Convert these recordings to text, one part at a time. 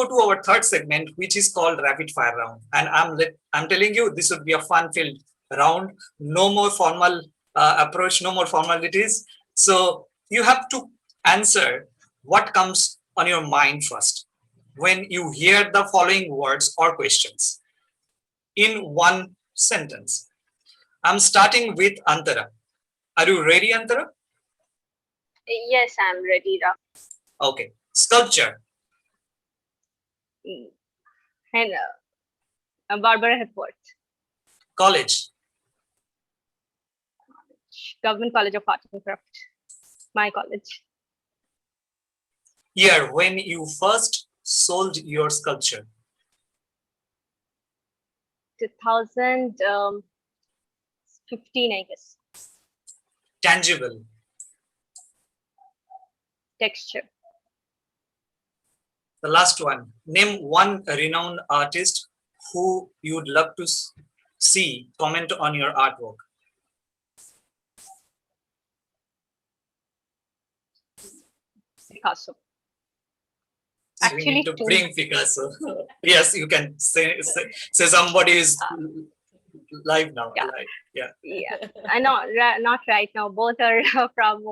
go to our third segment, which is called rapid fire round. And I'm telling you, this would be a fun-filled round. No more formal approach, no more formalities. So you have to answer what comes on your mind first when you hear the following words or questions in one sentence. I'm starting with Antara. Are you ready, Antara? Yes, I'm ready, Rahul. Okay. Sculpture. And Barbara Hepworth. College. Government College of Art and Craft. My college. Year when you first sold your sculpture. 2015, I guess. Tangible. Texture. The last one. Name one renowned artist who you'd love to see comment on your artwork. Picasso. Actually, we need to bring Picasso. Yes, you can say somebody is live now. Yeah. I know, not right now. Both are from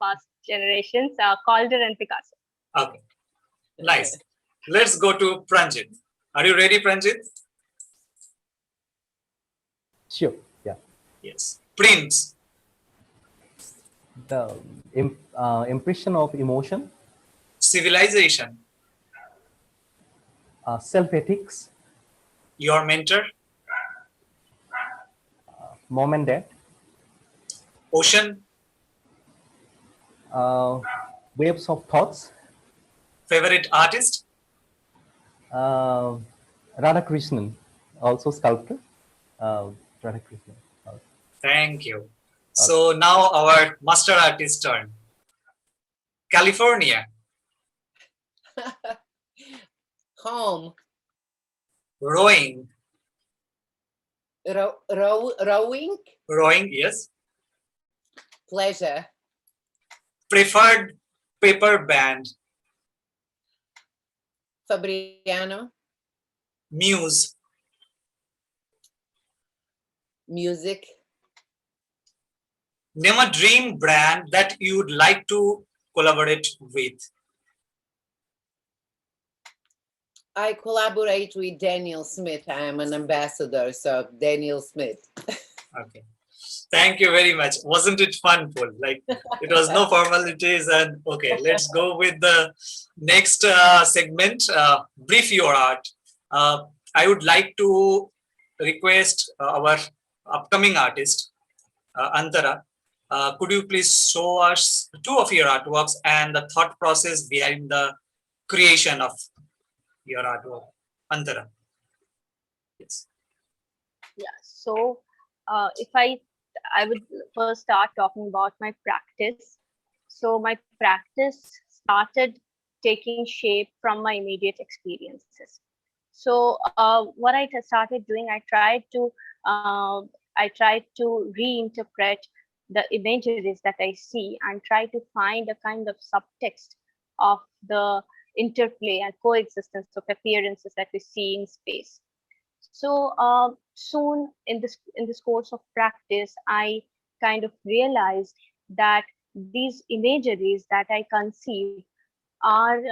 past generations. Calder and Picasso. Okay, nice. Let's go to Pranjit. Are you ready, Pranjit? Sure. Yeah. Yes. Prints. The impression of emotion. Civilization. Self-ethics. Your mentor. Mom and dad. Ocean. Waves of thoughts. Favorite artist. Radhakrishnan, also sculptor. Radhakrishnan. Thank you. So now our master artist turn. California. Home. Rowing. Rowing. Rowing, yes. Pleasure. Preferred paper band. Fabriano. Muse. Music. Name a dream brand that you'd like to collaborate with. I collaborate with Daniel Smith. I am an ambassador, so Daniel Smith. Okay. Thank you very much. Wasn't it fun, Paul? Like, it was no formalities. And okay, let's go with the next segment, Brief Your Art. I would like to request our upcoming artist, Antara. Could you please show us two of your artworks and the thought process behind the creation of your artwork? Antara. Yes. Yeah. So if I would first start talking about my practice. So my practice started taking shape from my immediate experiences. So what I started doing, I tried to reinterpret the imageries that I see and try to find a kind of subtext of the interplay and coexistence of appearances that we see in space. So soon in this course of practice, I kind of realized that these imageries that I conceive are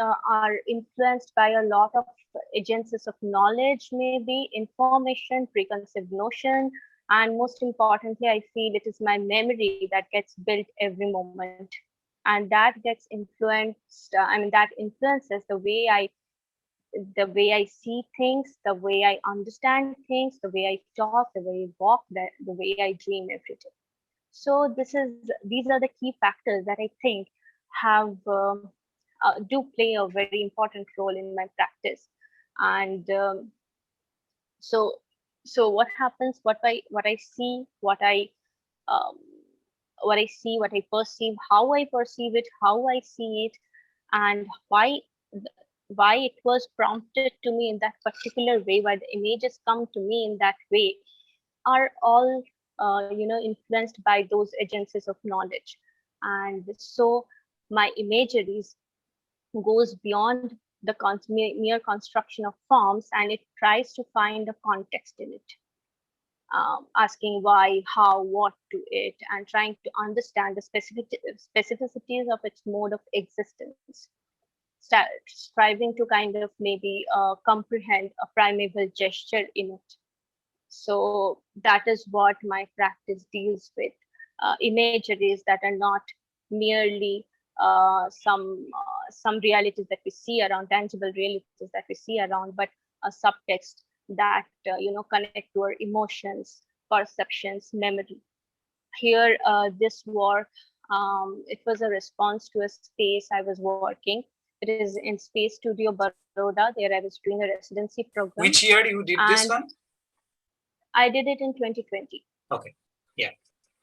influenced by a lot of agencies of knowledge, maybe information, preconceived notion, and most importantly, I feel it is my memory that gets built every moment, and that gets influenced. That influences the way I see things, the way I understand things, the way I talk, the way I walk, the way I dream every day. So these are the key factors that I think have do play a very important role in my practice. And so what happens? What I see, what I perceive, how I perceive it, how I see it, and why it was prompted to me in that particular way, why the images come to me in that way, are all influenced by those agencies of knowledge. And so my imageries goes beyond the mere construction of forms, and it tries to find a context in it, asking why, how, what to it, and trying to understand the specificities of its mode of existence, striving to kind of maybe comprehend a primeval gesture in it. So that is what my practice deals with, imageries that are not merely some realities that we see around, tangible realities that we see around, but a subtext that connect to our emotions, perceptions, memory. Here, this work, it was a response to a space I was working. It is in Space Studio Baroda. There I was doing a residency program. Which year you did this one? I did it in 2020. Okay. Yeah.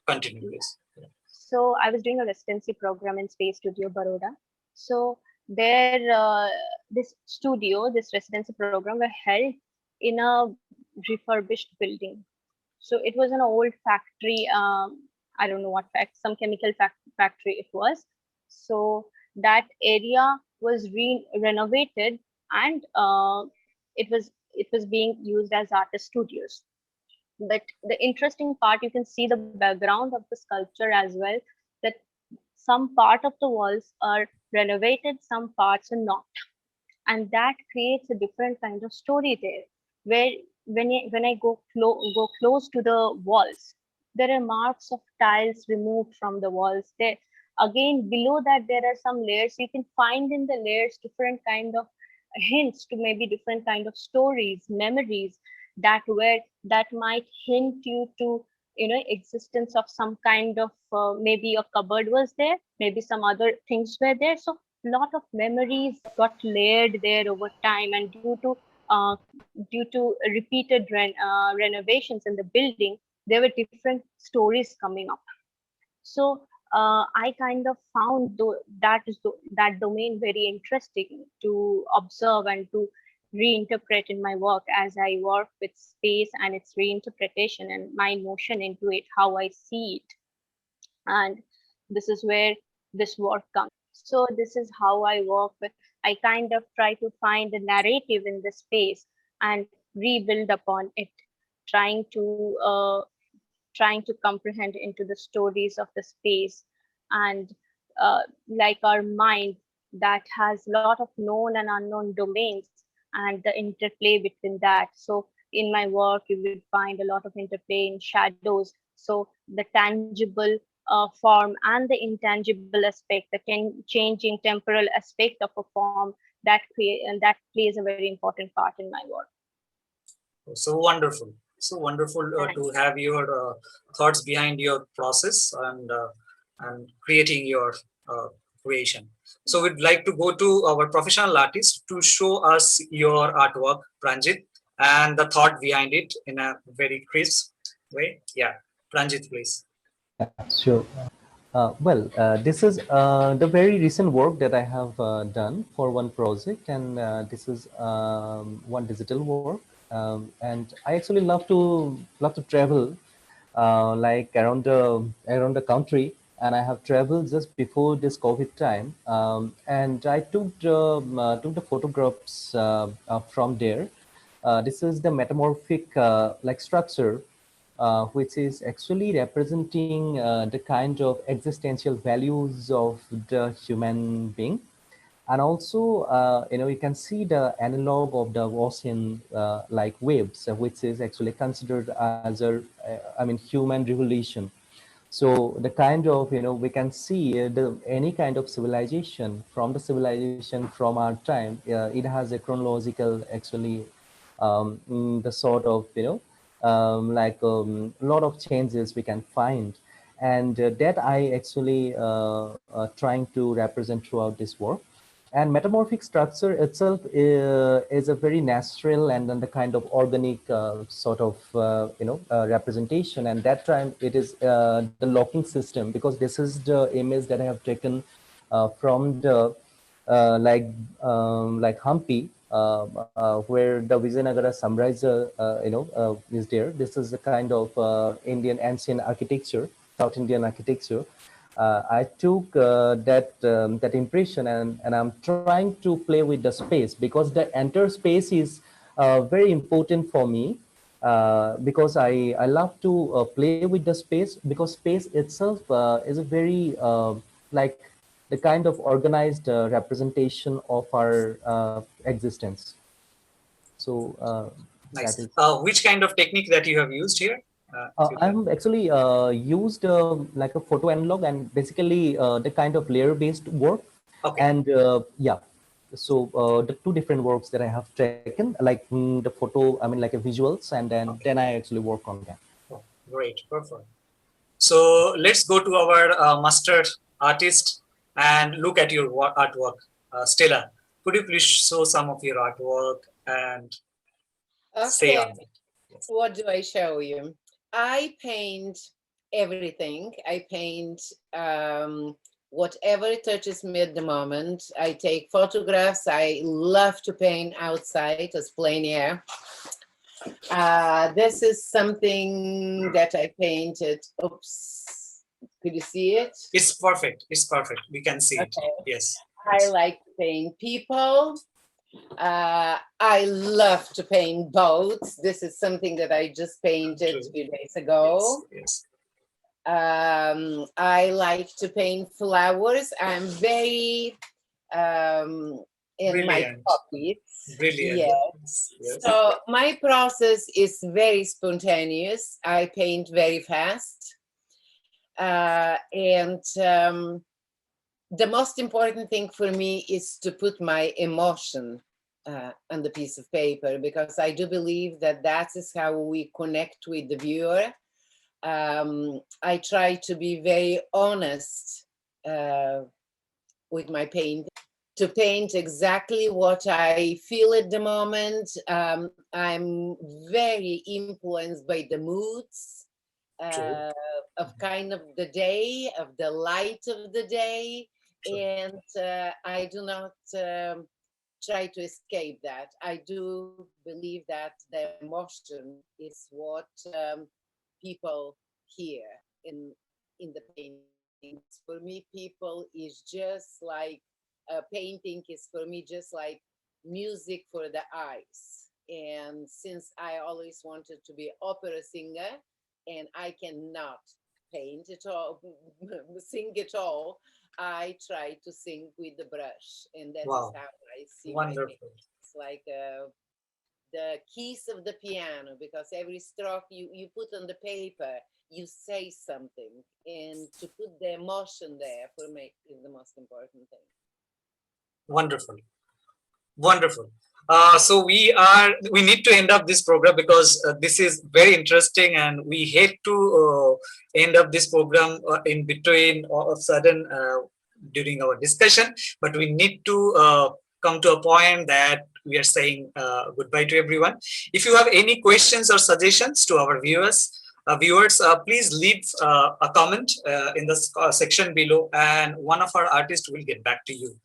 Continue, please. So I was doing a residency program in Space Studio Baroda. So there, this residency program were held in a refurbished building. So it was an old factory. I don't know what some chemical factory it was. So that area was renovated, and it was being used as artist studios. But the interesting part, you can see the background of the sculpture as well, that some part of the walls are renovated, some parts are not. And that creates a different kind of story there, where when I go close to the walls, there are marks of tiles removed from the walls. There again, below that, there are some layers. You can find in the layers different kind of hints to maybe different kind of stories, memories that might hint you to existence of some kind of maybe a cupboard was there, maybe some other things were there. So lot of memories got layered there over time, and due to repeated renovations in the building, there were different stories coming up. So I kind of found that domain very interesting to observe and to reinterpret in my work, as I work with space and its reinterpretation and my notion into it, how I see it. And this is where this work comes. So this is how I work with. I kind of try to find a narrative in the space and rebuild upon it, trying to comprehend into the stories of the space, and like our mind that has a lot of known and unknown domains, and the interplay between that. So in my work, you will find a lot of interplay in shadows. So the tangible form and the intangible aspect, the changing temporal aspect of a form, that plays a very important part in my work. So wonderful. So wonderful to have your thoughts behind your process and creating your creation. So we'd like to go to our professional artist to show us your artwork, Pranjit, and the thought behind it in a very crisp way. Yeah, Pranjit, please. Yeah, sure. This is the very recent work that I have done for one project, and this is one digital work. And I actually love to travel, like around the country. And I have traveled just before this COVID time, and I took the photographs from there. This is the metamorphic like structure, which is actually representing the kind of existential values of the human being. And also, you can see the analog of the ocean like waves, which is actually considered as human revolution. So the kind of, we can see any kind of civilization, from the civilization from our time, it has a chronological, actually, the sort of, a lot of changes we can find. And that I actually trying to represent throughout this work. And metamorphic structure itself is a very natural and then the kind of organic sort of representation. And that time it is the locking system, because this is the image that I have taken from the like Hampi, where the Vijayanagara Samrajya is there. This is a kind of Indian ancient architecture, South Indian architecture. I took that impression, and I'm trying to play with the space, because the entire space is very important for me, because I love to play with the space, because space itself is a very like the kind of organized representation of our existence. So that Nice. is. Which kind of technique that you have used here? If you can. I'm actually used like a photo analog, and basically the kind of layer based work. Okay. And yeah, so the two different works that I have taken, like the photo, I mean like a visuals, and Okay. then I actually work on that. Oh, great. Perfect. So let's go to our master artist and look at your artwork. Stella, could you please show some of your artwork and say Okay, on it? Yes. what do I show you? I paint everything. I paint whatever touches me at the moment. I take photographs. I love to paint outside as plein air. This is something that I painted. Oops, could you see it? It's perfect. It's perfect. We can see it. Okay. Yes. I like to paint people. I love to paint boats. This is something that I just painted a few days ago. Yes. I like to paint flowers. I'm very in my Brilliant. pockets. Brilliant. Yes. Yes. So my process is very spontaneous. I paint very fast. And the most important thing for me is to put my emotion on the piece of paper, because I do believe that that is how we connect with the viewer. I try to be very honest with my paint, to paint exactly what I feel at the moment. I'm very influenced by the moods of kind of the day, of the light of the day. And I do not try to escape that. I do believe that the emotion is what people hear in the paintings. For me, people is just like painting is for me just like music for the eyes. And since I always wanted to be opera singer, and I cannot paint at all, sing at all, I try to sing with the brush, and that is Wow. how I see my Wonderful. paint. It's like the keys of the piano, because every stroke you put on the paper, you say something, and to put the emotion there for me is the most important thing. Wonderful. Wonderful. So we need to end up this program, because this is very interesting, and we hate to end up this program in between all of a sudden during our discussion. But we need to come to a point that we are saying goodbye to everyone. If you have any questions or suggestions to our viewers, please leave a comment in the section below, and one of our artists will get back to you.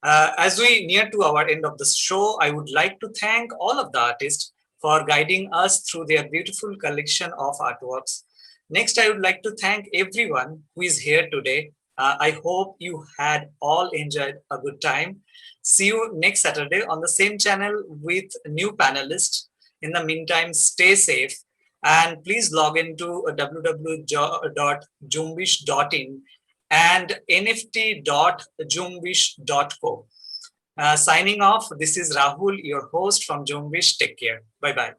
As we near to our end of the show, I would like to thank all of the artists for guiding us through their beautiful collection of artworks. Next, I would like to thank everyone who is here today. I hope you had all enjoyed a good time. See you next Saturday on the same channel with new panelists. In the meantime, stay safe, and please log into www.jumbish.in and nft.jumbish.co. Signing off, this is Rahul, your host from Jumbish. Take care. Bye bye.